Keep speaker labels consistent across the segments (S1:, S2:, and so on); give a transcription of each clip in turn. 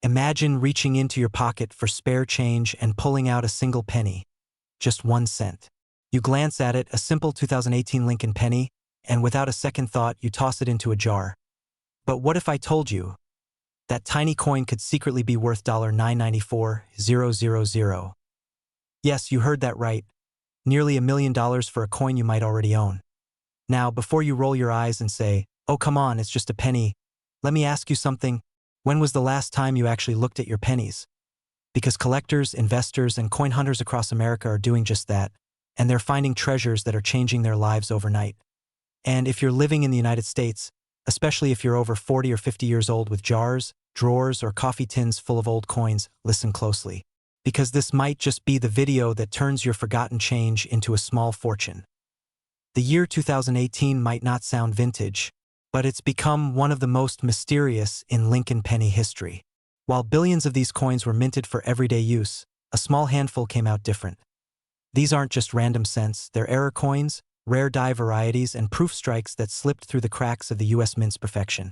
S1: Imagine reaching into your pocket for spare change and pulling out a single penny, just 1 cent. You glance at it, a simple 2018 Lincoln penny, and without a second thought, you toss it into a jar. But what if I told you that tiny coin could secretly be worth $994,000? Yes, you heard that right. Nearly $1 million for a coin you might already own. Now, before you roll your eyes and say, "Oh, come on, it's just a penny," let me ask you something. When was the last time you actually looked at your pennies? Because collectors, investors, and coin hunters across America are doing just that, and they're finding treasures that are changing their lives overnight. And if you're living in the United States, especially if you're over 40 or 50 years old with jars, drawers, or coffee tins full of old coins, listen closely. Because this might just be the video that turns your forgotten change into a small fortune. The year 2018 might not sound vintage, but it's become one of the most mysterious in Lincoln penny history. While billions of these coins were minted for everyday use, a small handful came out different. These aren't just random cents, they're error coins, rare die varieties, and proof strikes that slipped through the cracks of the U.S. mint's perfection.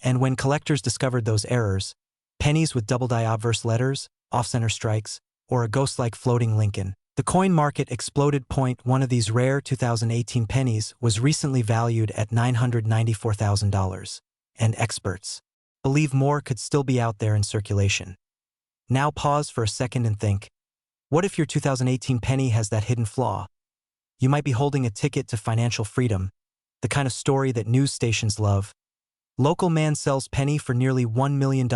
S1: And when collectors discovered those errors, pennies with double die obverse letters, off-center strikes, or a ghost-like floating Lincoln, the coin market exploded. One of these rare 2018 pennies was recently valued at $994,000, and experts believe more could still be out there in circulation. Now pause for a second and think, what if your 2018 penny has that hidden flaw? You might be holding a ticket to financial freedom, the kind of story that news stations love. Local man sells penny for nearly $1 million.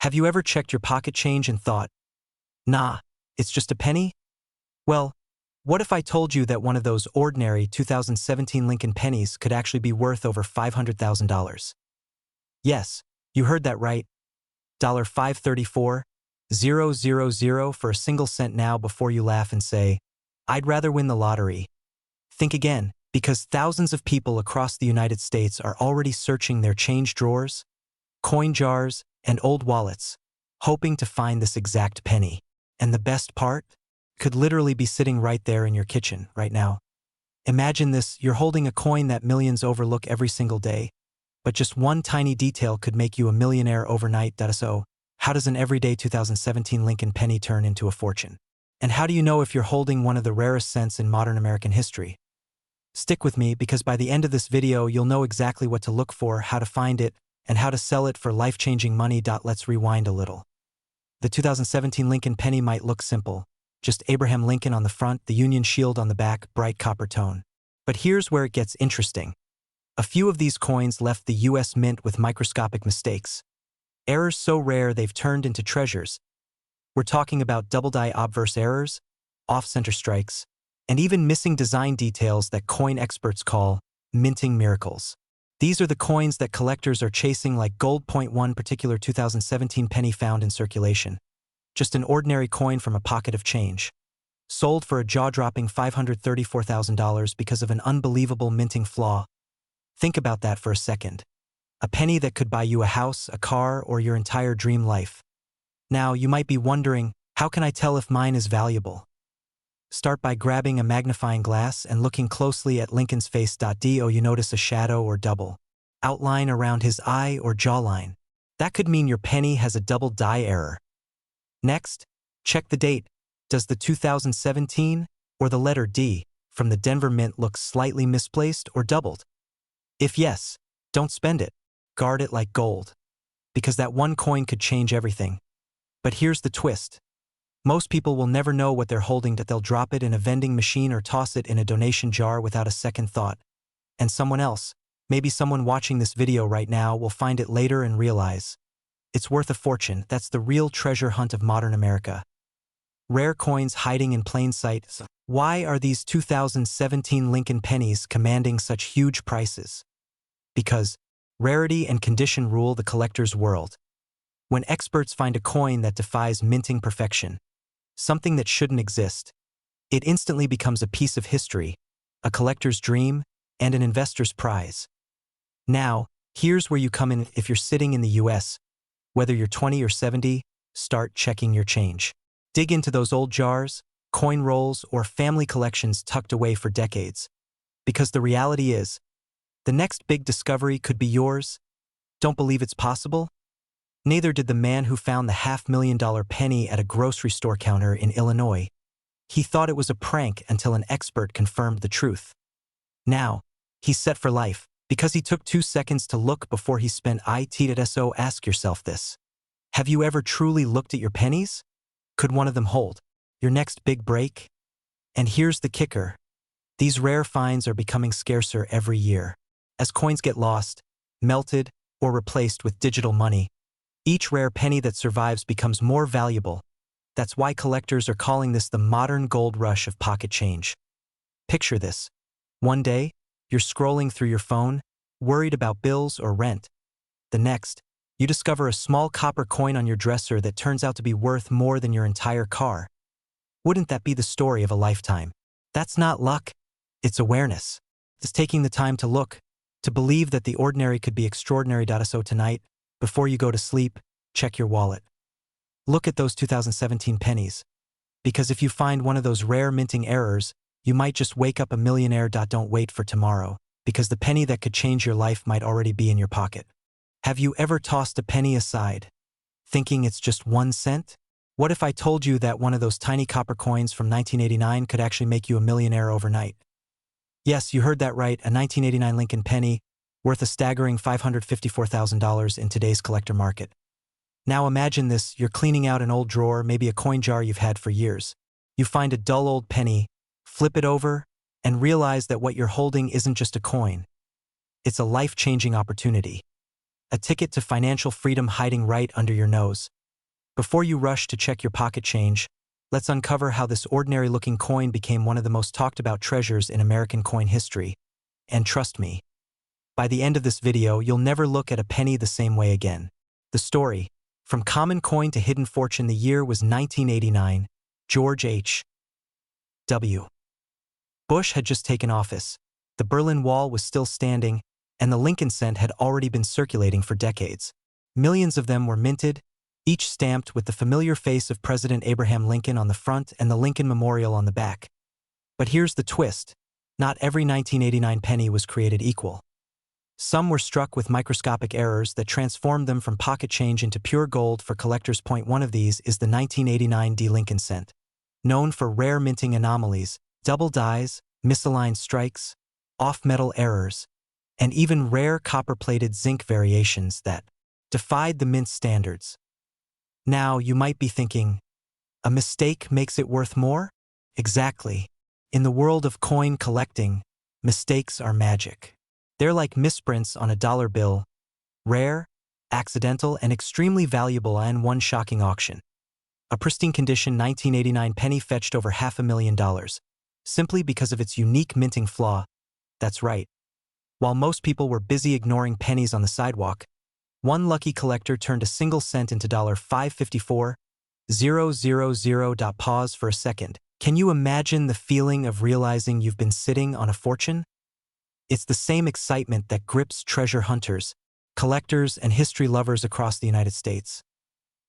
S1: Have you ever checked your pocket change and thought, nah, it's just a penny? Well, what if I told you that one of those ordinary 2017 Lincoln pennies could actually be worth over $500,000? Yes, you heard that right. $534,000 for a single cent. Now, before you laugh and say, "I'd rather win the lottery," think again, because thousands of people across the United States are already searching their change drawers, coin jars, and old wallets, hoping to find this exact penny. And the best part? Could literally be sitting right there in your kitchen right now. Imagine this, you're holding a coin that millions overlook every single day, but just one tiny detail could make you a millionaire overnight. So, how does an everyday 2017 Lincoln penny turn into a fortune? And how do you know if you're holding one of the rarest cents in modern American history? Stick with me because by the end of this video you'll know exactly what to look for, how to find it, and how to sell it for life-changing money. Let's rewind a little. The 2017 Lincoln penny might look simple. Just Abraham Lincoln on the front, the Union shield on the back, bright copper tone. But here's where it gets interesting. A few of these coins left the US Mint with microscopic mistakes. Errors so rare they've turned into treasures. We're talking about double-die obverse errors, off-center strikes, and even missing design details that coin experts call minting miracles. These are the coins that collectors are chasing like gold. One particular 2017 penny found in circulation. Just an ordinary coin from a pocket of change. Sold for a jaw-dropping $534,000 because of an unbelievable minting flaw. Think about that for a second. A penny that could buy you a house, a car, or your entire dream life. Now, you might be wondering, how can I tell if mine is valuable? Start by grabbing a magnifying glass and looking closely at Lincoln's face. Do you notice a shadow or double outline around his eye or jawline? That could mean your penny has a double die error. Next, check the date. Does the 2017 or the letter D from the Denver Mint look slightly misplaced or doubled? If yes, don't spend it. Guard it like gold. Because that one coin could change everything. But here's the twist. Most people will never know what they're holding, that they'll drop it in a vending machine or toss it in a donation jar without a second thought. And someone else, maybe someone watching this video right now, will find it later and realize it's worth a fortune. That's the real treasure hunt of modern America. Rare coins hiding in plain sight. Why are these 2017 Lincoln pennies commanding such huge prices? Because rarity and condition rule the collector's world. When experts find a coin that defies minting perfection, something that shouldn't exist, it instantly becomes a piece of history, a collector's dream, and an investor's prize. Now, here's where you come in. If you're sitting in the US, whether you're 20 or 70, start checking your change. Dig into those old jars, coin rolls, or family collections tucked away for decades. Because the reality is, the next big discovery could be yours. Don't believe it's possible? Neither did the man who found the $500,000 penny at a grocery store counter in Illinois. He thought it was a prank until an expert confirmed the truth. Now, he's set for life, because he took 2 seconds to look before he spent it. So ask yourself this. Have you ever truly looked at your pennies? Could one of them hold your next big break? And here's the kicker. These rare finds are becoming scarcer every year. As coins get lost, melted, or replaced with digital money, each rare penny that survives becomes more valuable. That's why collectors are calling this the modern gold rush of pocket change. Picture this. One day, you're scrolling through your phone, worried about bills or rent. The next, you discover a small copper coin on your dresser that turns out to be worth more than your entire car. Wouldn't that be the story of a lifetime? That's not luck. It's awareness. It's taking the time to look, to believe that the ordinary could be extraordinary. So tonight, before you go to sleep, check your wallet. Look at those 2017 pennies. Because if you find one of those rare minting errors, you might just wake up a millionaire. Don't wait for tomorrow, because the penny that could change your life might already be in your pocket. Have you ever tossed a penny aside, thinking it's just 1 cent? What if I told you that one of those tiny copper coins from 1989 could actually make you a millionaire overnight? Yes, you heard that right, a 1989 Lincoln penny, worth a staggering $554,000 in today's collector market. Now imagine this, you're cleaning out an old drawer, maybe a coin jar you've had for years. You find a dull old penny, flip it over, and realize that what you're holding isn't just a coin. It's a life-changing opportunity. A ticket to financial freedom hiding right under your nose. Before you rush to check your pocket change, let's uncover how this ordinary-looking coin became one of the most talked-about treasures in American coin history. And trust me, by the end of this video, you'll never look at a penny the same way again. The story, from common coin to hidden fortune. The year was 1989. George H. W. Bush had just taken office. The Berlin Wall was still standing, and the Lincoln cent had already been circulating for decades. Millions of them were minted, each stamped with the familiar face of President Abraham Lincoln on the front and the Lincoln Memorial on the back. But here's the twist. Not every 1989 penny was created equal. Some were struck with microscopic errors that transformed them from pocket change into pure gold for collectors. One of these is the 1989 D Lincoln cent. Known for rare minting anomalies, double dies, misaligned strikes, off-metal errors, and even rare copper-plated zinc variations that defied the mint standards. Now, you might be thinking, a mistake makes it worth more? Exactly. In the world of coin collecting, mistakes are magic. They're like misprints on a dollar bill, rare, accidental, and extremely valuable. And one shocking auction. A pristine condition 1989 penny fetched over $500,000, simply because of its unique minting flaw. That's right. While most people were busy ignoring pennies on the sidewalk, one lucky collector turned a single cent into $554,000. Pause for a second. Can you imagine the feeling of realizing you've been sitting on a fortune? It's the same excitement that grips treasure hunters, collectors, and history lovers across the United States.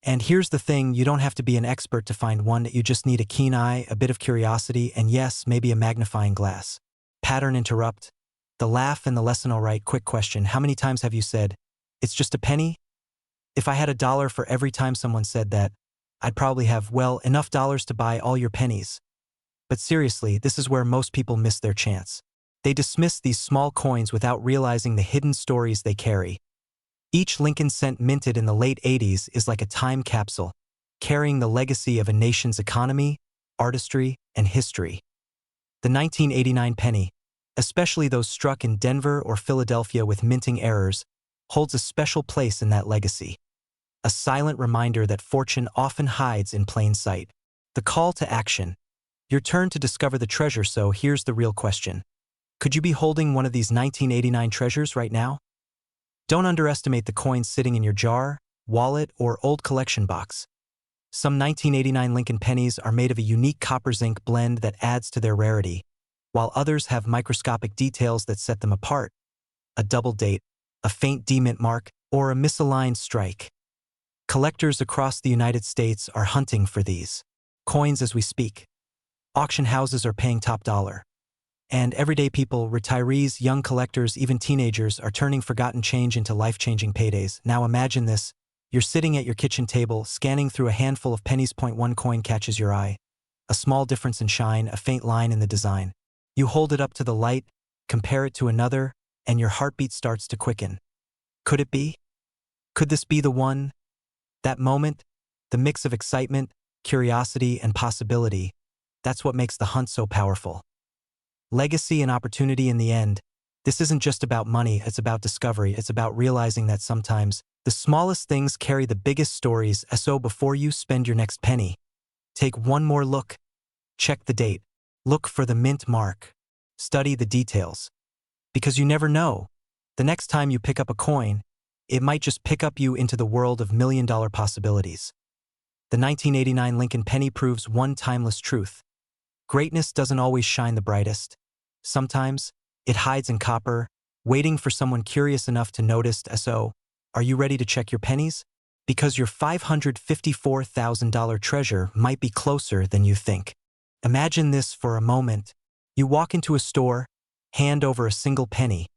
S1: And here's the thing, you don't have to be an expert to find one. You just need a keen eye, a bit of curiosity, and yes, maybe a magnifying glass. Pattern interrupt. The laugh and the lesson. All right, quick question. How many times have you said, "It's just a penny"? If I had $1 for every time someone said that, I'd probably have, well, enough dollars to buy all your pennies. But seriously, this is where most people miss their chance. They dismiss these small coins without realizing the hidden stories they carry. Each Lincoln cent minted in the late 80s is like a time capsule, carrying the legacy of a nation's economy, artistry, and history. The 1989 penny, especially those struck in Denver or Philadelphia with minting errors, holds a special place in that legacy. A silent reminder that fortune often hides in plain sight. The call to action. Your turn to discover the treasure, so here's the real question. Could you be holding one of these 1989 treasures right now? Don't underestimate the coins sitting in your jar, wallet, or old collection box. Some 1989 Lincoln pennies are made of a unique copper-zinc blend that adds to their rarity, while others have microscopic details that set them apart. A double date, a faint demint mark, or a misaligned strike. Collectors across the United States are hunting for these coins as we speak. Auction houses are paying top dollar. And everyday people, retirees, young collectors, even teenagers are turning forgotten change into life-changing paydays. Now imagine this. You're sitting at your kitchen table, scanning through a handful of pennies. One coin catches your eye. A small difference in shine, a faint line in the design. You hold it up to the light, compare it to another, and your heartbeat starts to quicken. Could it be? Could this be the one? That moment, the mix of excitement, curiosity, and possibility, that's what makes the hunt so powerful. Legacy and opportunity. In the end, this isn't just about money, it's about discovery. It's about realizing that sometimes the smallest things carry the biggest stories. So before you spend your next penny, take one more look. Check the date. Look for the mint mark. Study the details. Because you never know. The next time you pick up a coin, it might just pick up you into the world of million-dollar possibilities. The 1989 Lincoln penny proves one timeless truth. Greatness doesn't always shine the brightest. Sometimes, it hides in copper, waiting for someone curious enough to notice. So, are you ready to check your pennies? Because your $554,000 treasure might be closer than you think. Imagine this for a moment. You walk into a store, hand over a single penny,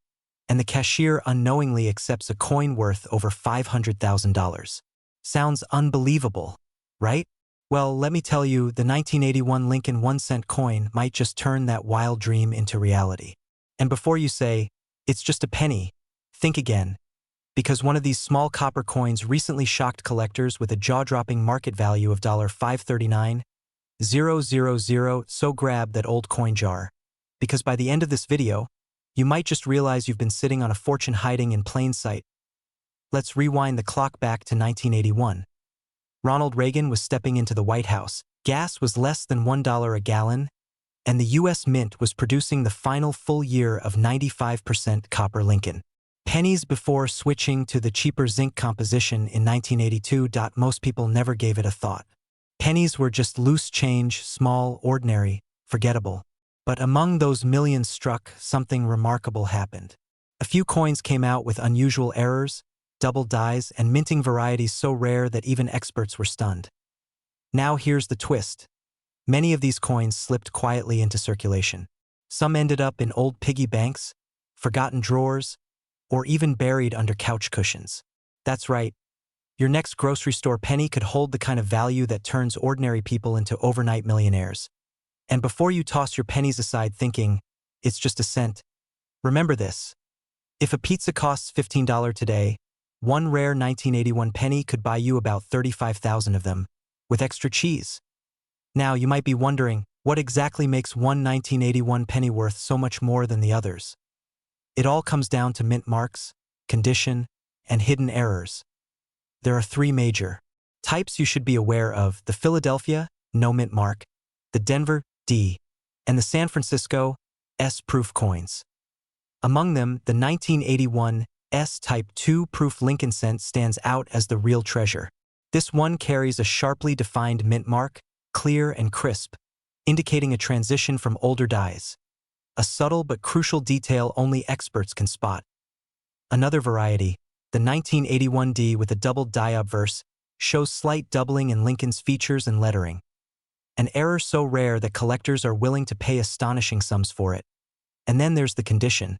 S1: and the cashier unknowingly accepts a coin worth over $500,000. Sounds unbelievable, right? Well, let me tell you, the 1981 Lincoln 1-cent coin might just turn that wild dream into reality. And before you say, "It's just a penny," think again. Because one of these small copper coins recently shocked collectors with a jaw-dropping market value of $539,000. So grab that old coin jar. Because by the end of this video, you might just realize you've been sitting on a fortune hiding in plain sight. Let's rewind the clock back to 1981. Ronald Reagan was stepping into the White House. Gas was less than $1 a gallon, and the U.S. Mint was producing the final full year of 95% copper Lincoln pennies before switching to the cheaper zinc composition in 1982. Most people never gave it a thought. Pennies were just loose change, small, ordinary, forgettable. But among those millions struck, something remarkable happened. A few coins came out with unusual errors, double dies, and minting varieties so rare that even experts were stunned. Now here's the twist. Many of these coins slipped quietly into circulation. Some ended up in old piggy banks, forgotten drawers, or even buried under couch cushions. That's right. Your next grocery store penny could hold the kind of value that turns ordinary people into overnight millionaires. And before you toss your pennies aside thinking, "It's just a cent," Remember this. If a pizza costs $15 today, one rare 1981 penny could buy you about 35,000 of them, with extra cheese. Now, you might be wondering, what exactly makes one 1981 penny worth so much more than the others? It all comes down to mint marks, condition, and hidden errors. There are three major types you should be aware of: the Philadelphia, no mint mark, the Denver, D, and the San Francisco, S-proof coins. Among them, the 1981 S-Type 2 proof Lincoln cent stands out as the real treasure. This one carries a sharply defined mint mark, clear and crisp, indicating a transition from older dies. A subtle but crucial detail only experts can spot. Another variety, the 1981 D with a doubled die obverse, shows slight doubling in Lincoln's features and lettering. An error so rare that collectors are willing to pay astonishing sums for it. And then there's the condition.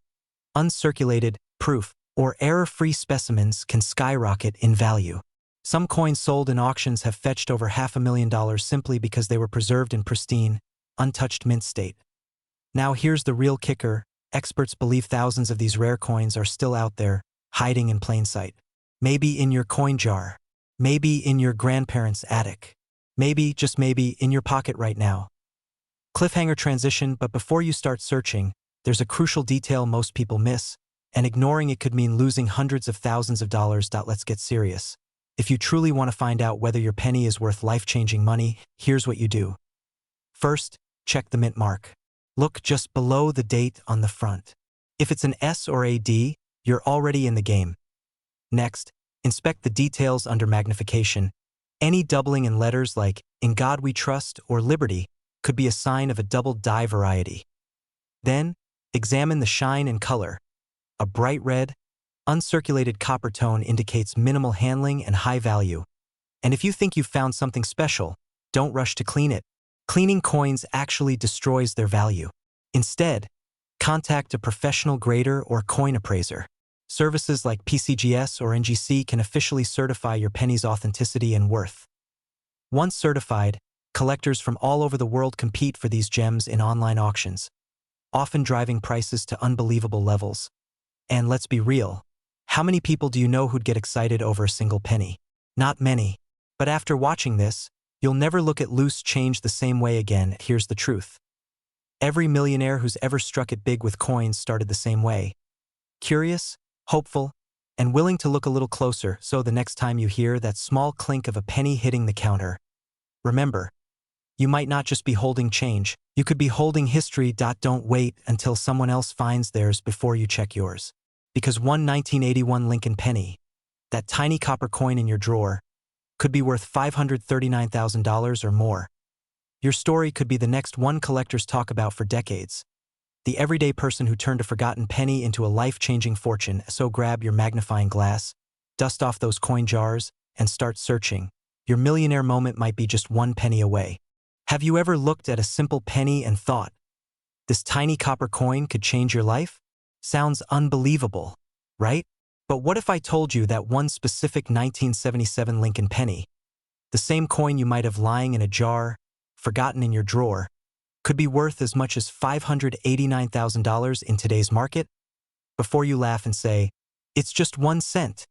S1: Uncirculated, proof, or error-free specimens can skyrocket in value. Some coins sold in auctions have fetched over $500,000 simply because they were preserved in pristine, untouched mint state. Now here's the real kicker. Experts believe thousands of these rare coins are still out there, hiding in plain sight. Maybe in your coin jar. Maybe in your grandparents' attic. Maybe, just maybe, in your pocket right now. Cliffhanger transition, but before you start searching, there's a crucial detail most people miss, and ignoring it could mean losing hundreds of thousands of dollars. Let's get serious. If you truly want to find out whether your penny is worth life-changing money, here's what you do. First, check the mint mark. Look just below the date on the front. If it's an S or a D, you're already in the game. Next, inspect the details under magnification. Any doubling in letters like "In God We Trust" or "Liberty" could be a sign of a double die variety. Then, examine the shine and color. A bright red, uncirculated copper tone indicates minimal handling and high value. And if you think you've found something special, don't rush to clean it. Cleaning coins actually destroys their value. Instead, contact a professional grader or coin appraiser. Services like PCGS or NGC can officially certify your penny's authenticity and worth. Once certified, collectors from all over the world compete for these gems in online auctions, often driving prices to unbelievable levels. And let's be real, how many people do you know who'd get excited over a single penny? Not many. But after watching this, you'll never look at loose change the same way again. Here's the truth. Every millionaire who's ever struck it big with coins started the same way. Curious, hopeful, and willing to look a little closer, so the next time you hear that small clink of a penny hitting the counter, remember, you might not just be holding change, you could be holding history. Don't wait until someone else finds theirs before you check yours. Because one 1981 Lincoln penny, that tiny copper coin in your drawer, could be worth $539,000 or more. Your story could be the next one collectors talk about for decades. The everyday person who turned a forgotten penny into a life-changing fortune. So grab your magnifying glass, dust off those coin jars, and start searching. Your millionaire moment might be just one penny away. Have you ever looked at a simple penny and thought, this tiny copper coin could change your life? Sounds unbelievable, right? But what if I told you that one specific 1977 Lincoln penny, the same coin you might have lying in a jar, forgotten in your drawer, could be worth as much as $589,000 in today's market? Before you laugh and say, it's just 1 cent,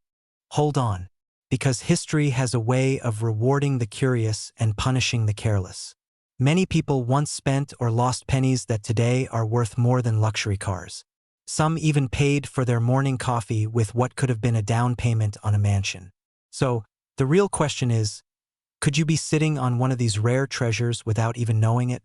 S1: hold on, because history has a way of rewarding the curious and punishing the careless. Many people once spent or lost pennies that today are worth more than luxury cars. Some even paid for their morning coffee with what could have been a down payment on a mansion. So, the real question is, could you be sitting on one of these rare treasures without even knowing it?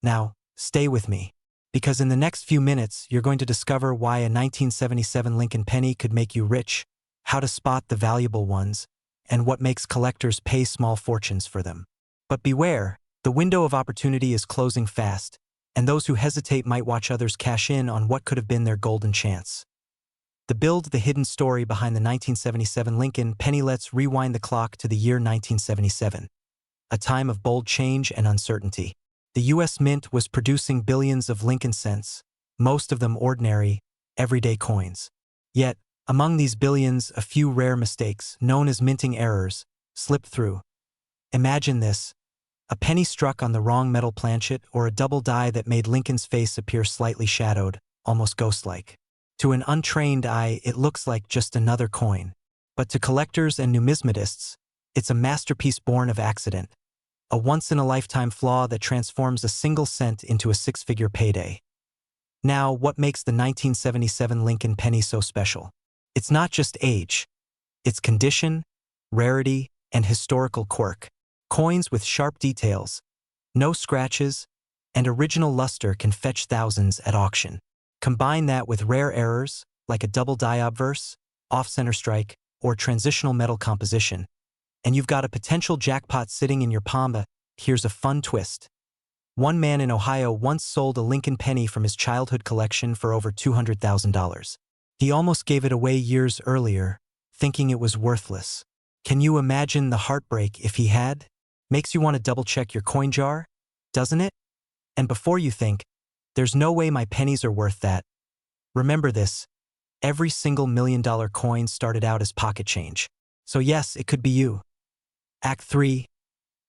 S1: Now, stay with me, because in the next few minutes you're going to discover why a 1977 Lincoln penny could make you rich, how to spot the valuable ones, and what makes collectors pay small fortunes for them. But beware, the window of opportunity is closing fast, and those who hesitate might watch others cash in on what could have been their golden chance. To build the hidden story behind the 1977 Lincoln penny, let's rewind the clock to the year 1977, a time of bold change and uncertainty. The U.S. Mint was producing billions of Lincoln cents, most of them ordinary, everyday coins. Yet, among these billions, a few rare mistakes, known as minting errors, slipped through. Imagine this: a penny struck on the wrong metal planchet or a double die that made Lincoln's face appear slightly shadowed. almost ghost-like. To an untrained eye, it looks like just another coin. But to collectors and numismatists, it's a masterpiece born of accident, a once-in-a-lifetime flaw that transforms a single cent into a six-figure payday. Now, what makes the 1977 Lincoln penny so special? It's not just age. It's condition, rarity, and historical quirk. Coins with sharp details, no scratches, and original luster can fetch thousands at auction. Combine that with rare errors, like a double die obverse, off-center strike, or transitional metal composition, and you've got a potential jackpot sitting in your palm. Here's a fun twist. One man in Ohio once sold a Lincoln penny from his childhood collection for over $200,000. He almost gave it away years earlier, thinking it was worthless. Can you imagine the heartbreak if he had? Makes you want to double-check your coin jar, doesn't it? And before you think, there's no way my pennies are worth that, remember this: every single $1 million coin started out as pocket change. So yes, it could be you. Act 3.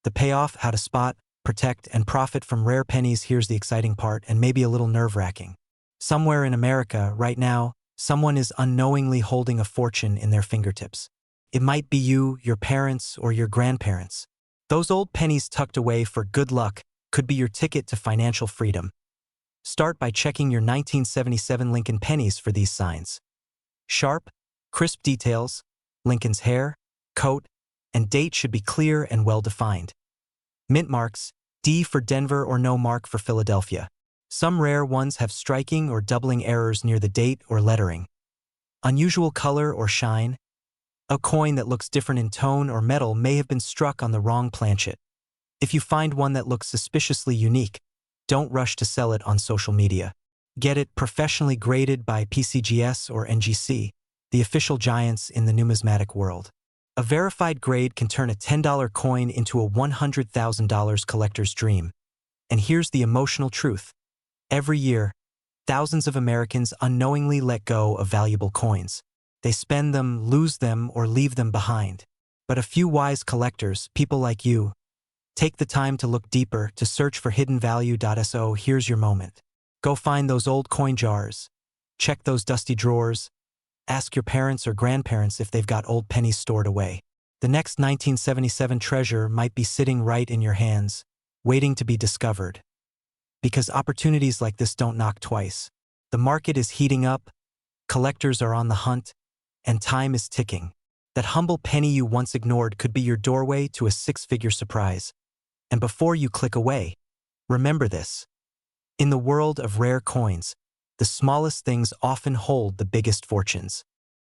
S1: The payoff: how to spot, protect, and profit from rare pennies. Here's the exciting part, and maybe a little nerve-wracking. Somewhere in America, right now, someone is unknowingly holding a fortune in their fingertips. It might be you, your parents, or your grandparents. Those old pennies tucked away for good luck could be your ticket to financial freedom. Start by checking your 1977 Lincoln pennies for these signs. Sharp, crisp details, Lincoln's hair, coat, and date should be clear and well-defined. Mint marks, D for Denver or no mark for Philadelphia. Some rare ones have striking or doubling errors near the date or lettering. Unusual color or shine. A coin that looks different in tone or metal may have been struck on the wrong planchet. If you find one that looks suspiciously unique, don't rush to sell it on social media. Get it professionally graded by PCGS or NGC, the official giants in the numismatic world. A verified grade can turn a $10 coin into a $100,000 collector's dream. And here's the emotional truth. Every year, thousands of Americans unknowingly let go of valuable coins. They spend them, lose them, or leave them behind. But a few wise collectors, people like you, take the time to look deeper, to search for hidden value. So here's your moment. Go find those old coin jars. Check those dusty drawers. Ask your parents or grandparents if they've got old pennies stored away. The next 1977 treasure might be sitting right in your hands, waiting to be discovered. Because opportunities like this don't knock twice. The market is heating up, collectors are on the hunt, and time is ticking. That humble penny you once ignored could be your doorway to a six-figure surprise. And before you click away, remember this. In the world of rare coins, the smallest things often hold the biggest fortunes.